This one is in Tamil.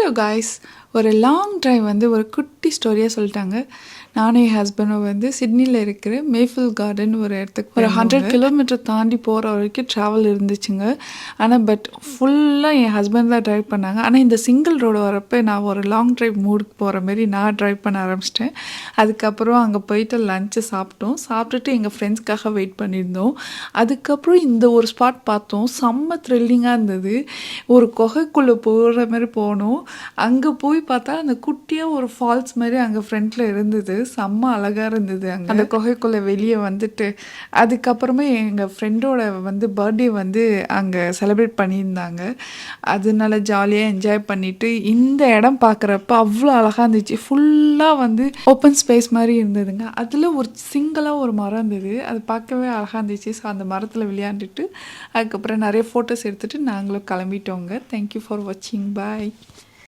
ஹலோ காய்ஸ், ஒரு லாங் டிரைவ் வந்து ஒரு குட்டி ஸ்டோரியாக சொல்லிட்டாங்க. நானும் என் ஹஸ்பண்டும் வந்து சிட்னியில் இருக்கிற மேஃபில் கார்டன் ஒரு இடத்துக்கு ஒரு 100 கிலோமீட்டர் தாண்டி போகிற வரைக்கும் ட்ராவல் இருந்துச்சுங்க. ஆனால் ஃபுல்லாக என் ஹஸ்பண்ட் தான் ட்ரைவ் பண்ணாங்க. ஆனால் இந்த சிங்கிள் ரோடு வரப்போ நான் ஒரு லாங் டிரைவ் மூடுக்கு போகிற மாரி நான் ட்ரைவ் பண்ண ஆரம்பிச்சிட்டேன். அதுக்கப்புறம் அங்கே போயிட்டு லஞ்சு சாப்பிட்டுட்டு எங்கள் ஃப்ரெண்ட்ஸ்க்காக வெயிட் பண்ணியிருந்தோம். அதுக்கப்புறம் இந்த ஒரு ஸ்பாட் பார்த்தோம். செம்ம த்ரில்லிங்காக இருந்தது. ஒரு குகைக்குள்ளே போகிற மாதிரி போனோம். அங்கே போய் பார்த்தா அந்த குட்டியாக ஒரு ஃபால்ஸ் மாதிரி அங்கே ஃப்ரண்ட்டில் இருந்தது. செம்ம அழகாக இருந்தது. அங்கே அந்த குகைக்குள்ளே வெளியே வந்துட்டு அதுக்கப்புறமா எங்கள் ஃப்ரெண்டோட வந்து பர்த்டே வந்து அங்கே செலிப்ரேட் பண்ணியிருந்தாங்க. அதனால ஜாலியாக என்ஜாய் பண்ணிவிட்டு இந்த இடம் பார்க்குறப்ப அவ்வளோ அழகாக இருந்துச்சு. ஃபுல்லாக வந்து ஓப்பன் ஸ்பேஸ் மாதிரி இருந்ததுங்க. அதில் ஒரு சிங்கிளாக ஒரு மரம் இருந்தது. அது பார்க்கவே அழகாக இருந்துச்சு. ஸோ அந்த மரத்தில் விளையாண்டுட்டு அதுக்கப்புறம் நிறைய ஃபோட்டோஸ் எடுத்துகிட்டு நாங்களும் கிளம்பிட்டோங்க. தேங்க்யூ ஃபார் வாட்சிங். பாய்.